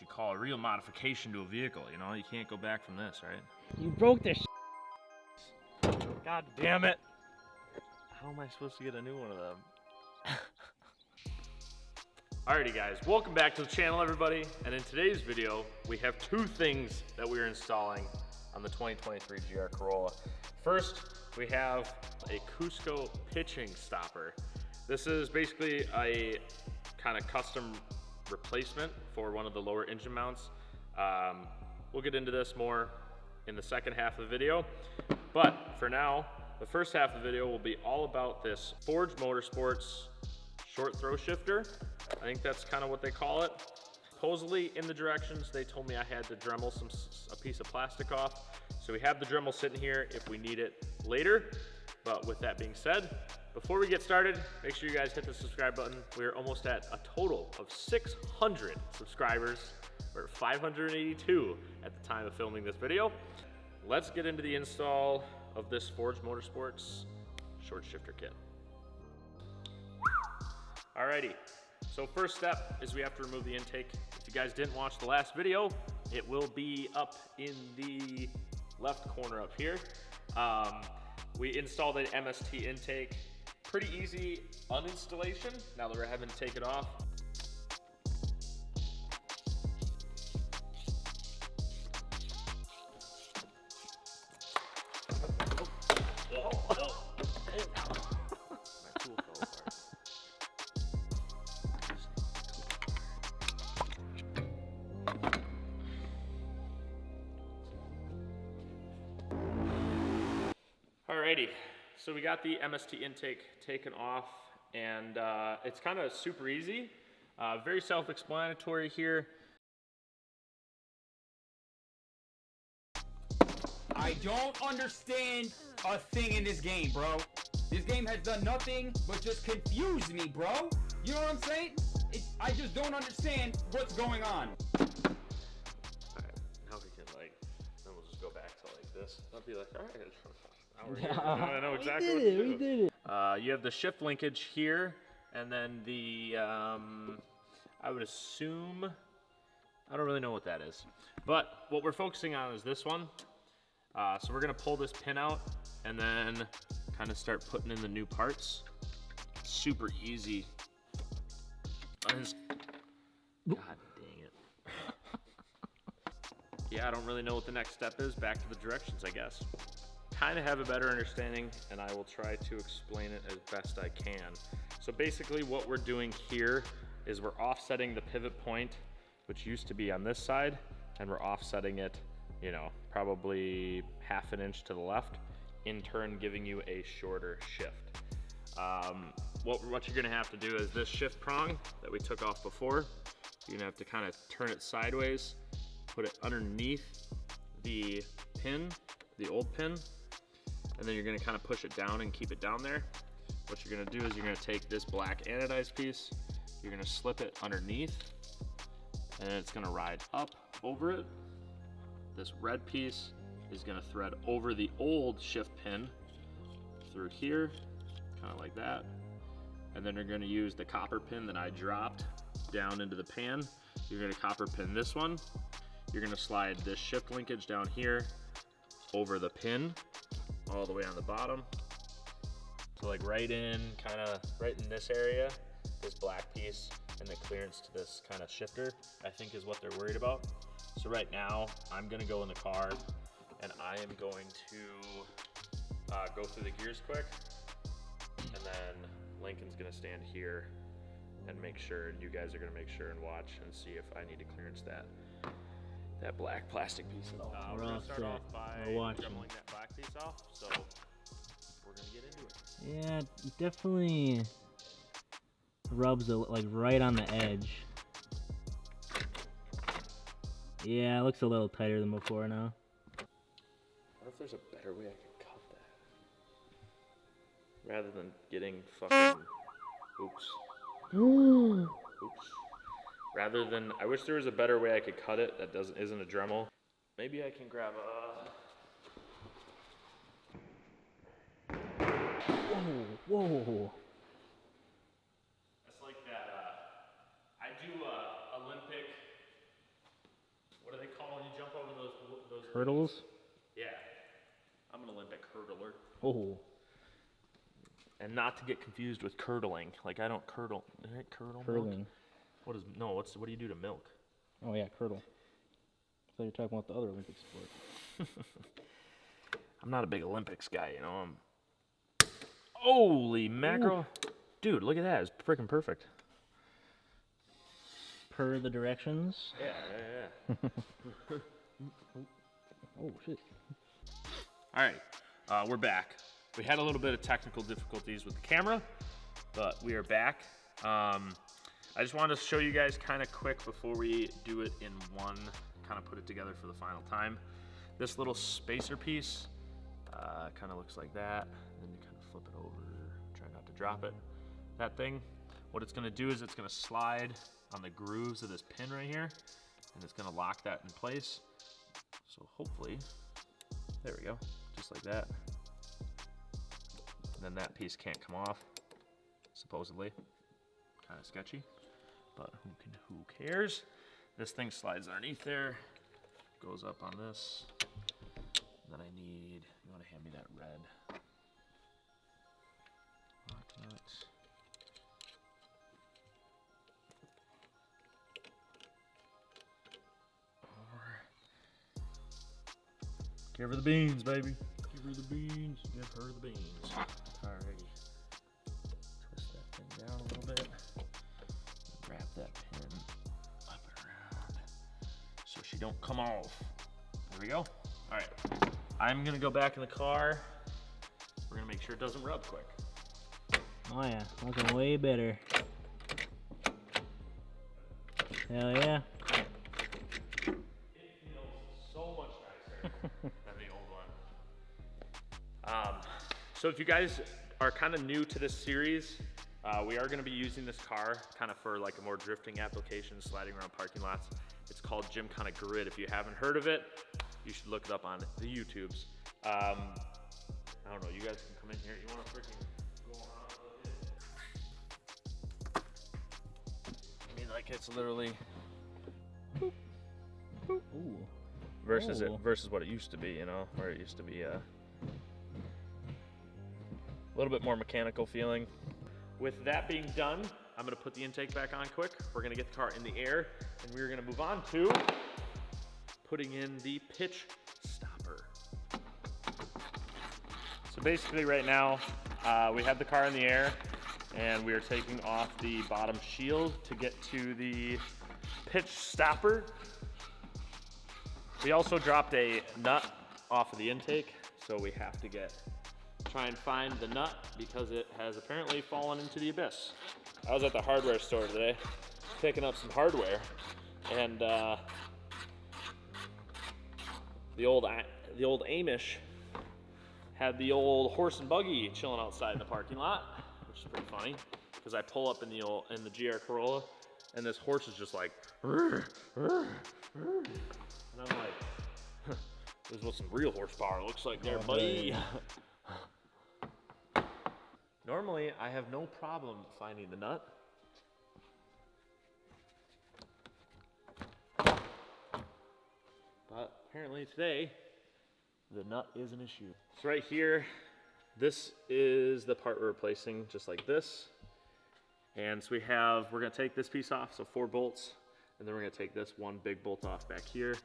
what you call a real modification to a vehicle, you know? You can't go back from this, right? You broke this. God damn it! How am I supposed to get a new one of them? Alrighty guys, welcome back to the channel everybody, and in today's video we have two things that we are installing on the 2023 GR Corolla. First, we have a Cusco pitching stopper. This is basically a kind of custom replacement for one of the lower engine mounts. We'll get into this more in the second half of the video, but for now, the first half of the video will be all about this Forged Motorsports short throw shifter. I think that's kind of what they call it. Supposedly in the directions, they told me I had to Dremel a piece of plastic off. So we have the Dremel sitting here if we need it later. But with that being said, before we get started, make sure you guys hit the subscribe button. We're almost at a total of 600 subscribers. We're at 582 at the time of filming this video. Let's get into the install of this Forged Motorsports short shifter kit. Alrighty, so first step is we have to remove the intake. If you guys didn't watch the last video, it will be up in the left corner up here. We installed an MST intake. Pretty easy uninstallation now that we're having to take it off. Alrighty, so we got the MST intake taken off, and it's kind of super easy, very self-explanatory here. I don't understand a thing in this game, bro. This game has done nothing but just confuse me, bro. You know what I'm saying? I just don't understand what's going on. Alright, now we can then we'll just go back to like this. I'll be like, alright. I know exactly what to do. We did it. You have the shift linkage here, and then the, I would assume, I don't really know what that is. But what we're focusing on is this one. So we're gonna pull this pin out and then kind of start putting in the new parts. Super easy. God dang it. Yeah, I don't really know what the next step is. Back to the directions, I guess. Kind of have a better understanding, and I will try to explain it as best I can. So basically what we're doing here is we're offsetting the pivot point, which used to be on this side, and we're offsetting it, you know, probably half an inch to the left, in turn giving you a shorter shift. What you're gonna have to do is this shift prong that we took off before, you're gonna have to kind of turn it sideways, put it underneath the pin, the old pin, and then you're gonna kind of push it down and keep it down there. What you're gonna do is you're gonna take this black anodized piece, you're gonna slip it underneath, and then it's gonna ride up over it. This red piece is gonna thread over the old shift pin through here, kind of like that. And then you're gonna use the copper pin that I dropped down into the pan. You're gonna copper pin this one. You're gonna slide this shift linkage down here over the pin, all the way on the bottom. So like right in this area, this black piece, and the clearance to this kind of shifter, I think is what they're worried about. So right now, I'm gonna go in the car and I am going to go through the gears quick, and then Lincoln's gonna stand here and make sure, and you guys are gonna make sure and watch and see if I need to clearance that black plastic piece at all. We're gonna start off by dremeling that black piece off, so we're gonna get into it. Yeah, it definitely rubs like right on the edge. Yeah, it looks a little tighter than before now. What if there's a better way I could cut that? Rather than getting fucking, oops. Rather than, I wish there was a better way I could cut it that isn't a Dremel. Maybe I can grab a... Whoa. It's like that, I do Olympic Hurdles? Yeah. I'm an Olympic hurdler. Oh. And not to get confused with curdling. Like I don't curdle. Right? Curdle Curling. Milk? What do you do to milk? Oh yeah, curdle. I thought you were talking about the other Olympic sport. I'm not a big Olympics guy, you know. Holy mackerel. Ooh. Dude, look at that. It's freaking perfect. Per the directions? Yeah. Oh, shit. All right, we're back. We had a little bit of technical difficulties with the camera, but we are back. I just wanted to show you guys kind of quick before we do it in one, kind of put it together for the final time. This little spacer piece kind of looks like that. And then you kind of flip it over, try not to drop it. That thing, what it's gonna do is it's gonna slide on the grooves of this pin right here, and it's gonna lock that in place. So hopefully, there we go, just like that. And then that piece can't come off, supposedly. Kind of sketchy, but who cares? This thing slides underneath there, goes up on this. And then you wanna hand me that red lock nut. Give her the beans, baby. Give her the beans. Give her the beans. Alrighty. Twist that thing down a little bit. Wrap that pin up and around so she don't come off. There we go. Alright. I'm gonna go back in the car. We're gonna make sure it doesn't rub quick. Oh yeah, looking way better. Hell yeah. Than the old one. So if you guys are kind of new to this series, we are going to be using this car kind of for like a more drifting application, sliding around parking lots. It's called Gymkhana Grid. If you haven't heard of it, you should look it up on the YouTubes. I don't know, you guys can come in here. You want to freaking go around a little bit? I mean, like it's literally boop, boop. Ooh. Versus what it used to be, you know, where it used to be a little bit more mechanical feeling. With that being done, I'm gonna put the intake back on quick. We're gonna get the car in the air, and we're gonna move on to putting in the pitch stopper. So basically right now, we have the car in the air, and we are taking off the bottom shield to get to the pitch stopper. We also dropped a nut off of the intake, so we have to try and find the nut because it has apparently fallen into the abyss. I was at the hardware store today, picking up some hardware, and the old Amish had the old horse and buggy chilling outside in the parking lot, which is pretty funny because I pull up in the GR Corolla, and this horse is just like. And I'm like, this is what some real horsepower looks like there, buddy. Normally, I have no problem finding the nut. But apparently today, the nut is an issue. So right here, this is the part we're replacing, just like this. And so we're gonna take this piece off, so 4 bolts, and then we're gonna take this one big bolt off back here.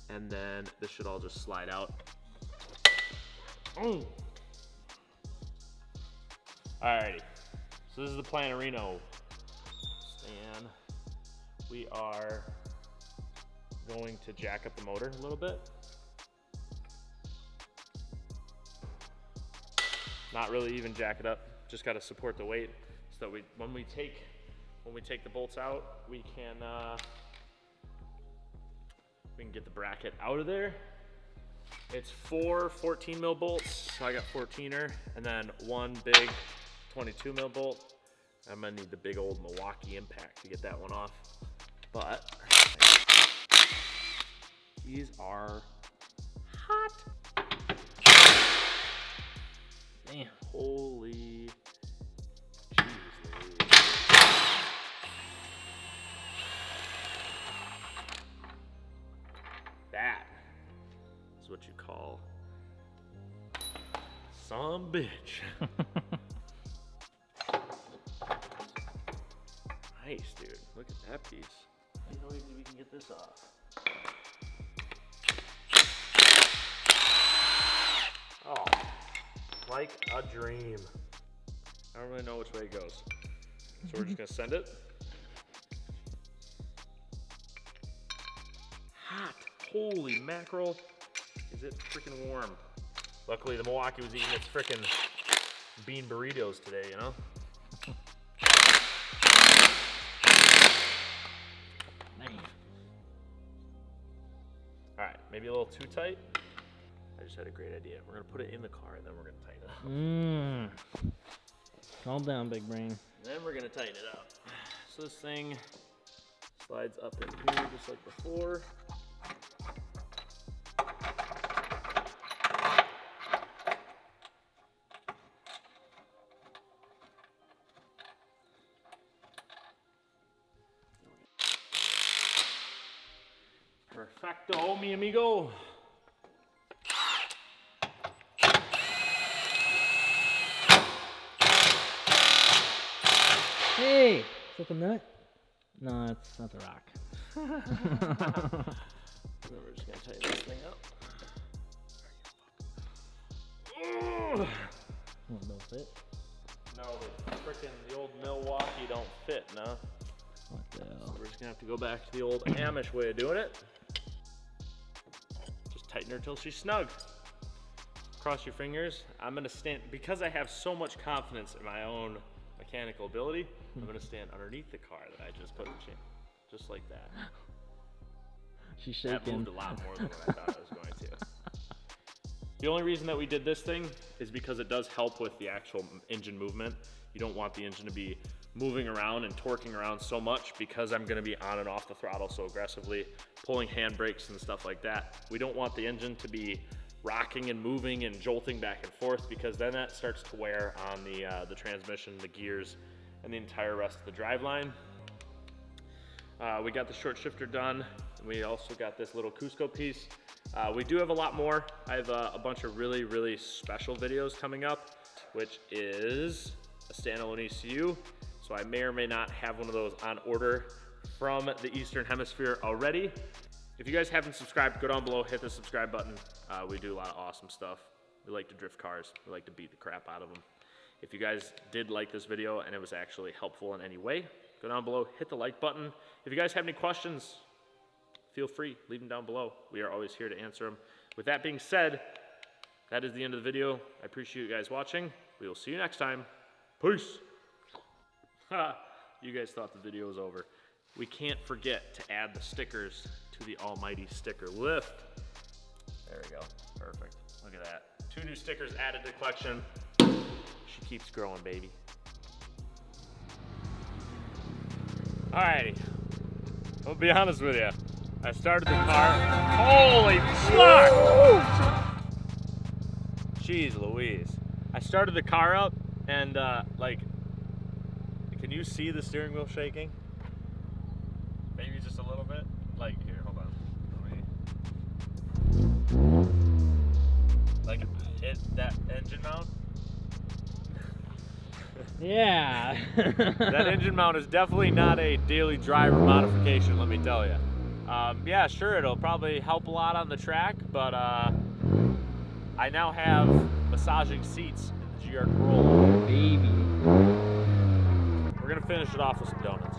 And then this should all just slide out. Oh. Alrighty, so this is the Planarino stand. We are going to jack up the motor a little bit. Not really even jack it up, just gotta support the weight so that when we take the bolts out, we can get the bracket out of there. It's 4 14 mil bolts, so I got 14er, and then 1 big 22 mil bolt. I'm gonna need the big old Milwaukee impact to get that one off. But these are hot. Damn, holy jeez. what you call some bitch. Nice, dude. Look at that piece. See how easy we can get this off. Oh, like a dream. I don't really know which way it goes. So we're just gonna send it. Hot, holy mackerel. Is it freaking warm? Luckily the Milwaukee was eating its freaking bean burritos today, you know? All right, maybe a little too tight. I just had a great idea. We're gonna put it in the car and then we're gonna tighten it up. Calm down, big brain. And then we're gonna tighten it up. So this thing slides up in here just like before. Perfecto, mi amigo. Hey, is that the nut? No, it's not the rock. Then we're just gonna tighten this thing up. Oh, don't fit. No, the old Milwaukee don't fit, no. What the So hell? we're just gonna have to go back to the old Amish way of doing it. Just tighten her till she's snug. Cross your fingers. I'm gonna stand, because I have so much confidence in my own mechanical ability, I'm gonna stand underneath the car that I just put the chain, just like that. She's shaking. That moved a lot more than what I thought it was going to. The only reason that we did this thing is because it does help with the actual engine movement. You don't want the engine to be moving around and torquing around so much, because I'm gonna be on and off the throttle so aggressively, pulling handbrakes and stuff like that. We don't want the engine to be rocking and moving and jolting back and forth, because then that starts to wear on the transmission, the gears, and the entire rest of the driveline. We got the short shifter done. We also got this little Cusco piece. We do have a lot more. I have a bunch of really, really special videos coming up, which is a standalone ECU. So I may or may not have one of those on order from the Eastern Hemisphere already. If you guys haven't subscribed, go down below, hit the subscribe button. We do a lot of awesome stuff. We like to drift cars. We like to beat the crap out of them. If you guys did like this video and it was actually helpful in any way, go down below, hit the like button. If you guys have any questions, feel free, leave them down below. We are always here to answer them. With that being said, that is the end of the video. I appreciate you guys watching. We will see you next time. Peace. You guys thought the video was over. We can't forget to add the stickers to the almighty sticker lift. There we go, perfect. Look at that. 2 new stickers added to the collection. She keeps growing, baby. Alrighty, I'll be honest with you. I started the car. Holy fuck! Jeez Louise. I started the car up and like, can you see the steering wheel shaking? Maybe just a little bit. Like, here, hold on. Like, that engine mount? Yeah. That engine mount is definitely not a daily driver modification, let me tell you. Yeah, sure, it'll probably help a lot on the track, but I now have massaging seats in the GR Corolla. Baby. We're gonna finish it off with some donuts.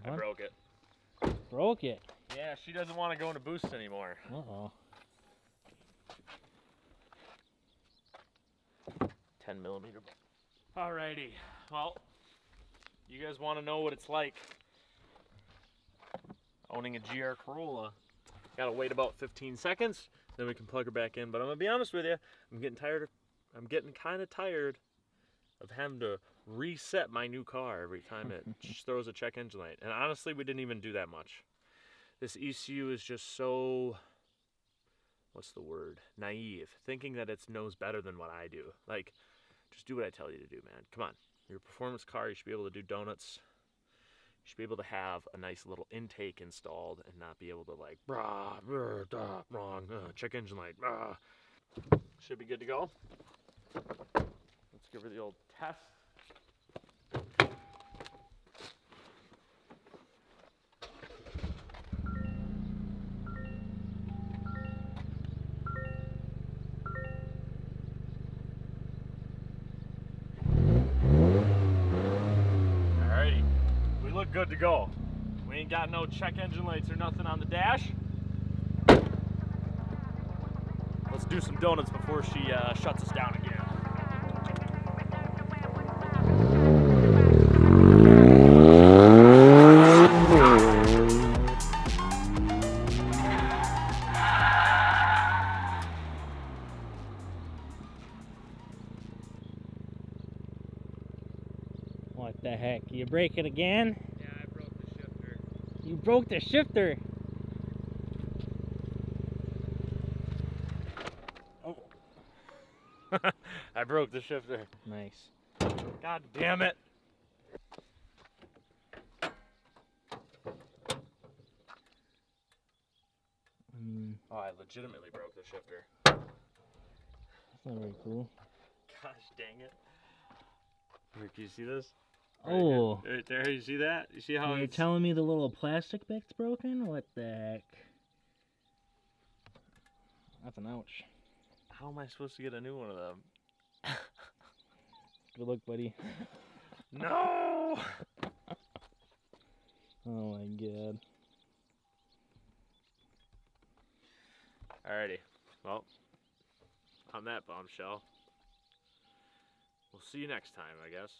I broke it. Broke it. Yeah, she doesn't want to go into boost anymore. Uh-oh. 10mm. Alrighty, well, you guys want to know what it's like owning a GR Corolla. Gotta wait about 15 seconds, then we can plug her back in. But I'm gonna be honest with you, I'm getting kind of tired of having to reset my new car every time it just throws a check engine light. And honestly, we didn't even do that much. This ECU is just so what's the word? Naive, thinking that it knows better than what I do. Like, just do what I tell you to do, man. Come on. Your performance car, you should be able to do donuts. You should be able to have a nice little intake installed and not be able to like, wrong, check engine light, Should be good to go. Let's give her the old test. Alrighty, we look good to go. We ain't got no check engine lights or nothing on the dash. Let's do some donuts before she shuts us down again. What the heck? You break it again? Yeah, I broke the shifter. You broke the shifter. Oh. I broke the shifter. Nice. God damn it. I mean, Oh, I legitimately broke the shifter. that's not very cool. Gosh dang it. Rick, you see this? Oh. Right there, you see that? You see how You're it's... telling me the little plastic bit's broken? What the heck? That's an ouch. How am I supposed to get a new one of them? Good luck, buddy. No! Oh my god. Alrighty. Well, on that bombshell, we'll see you next time, I guess.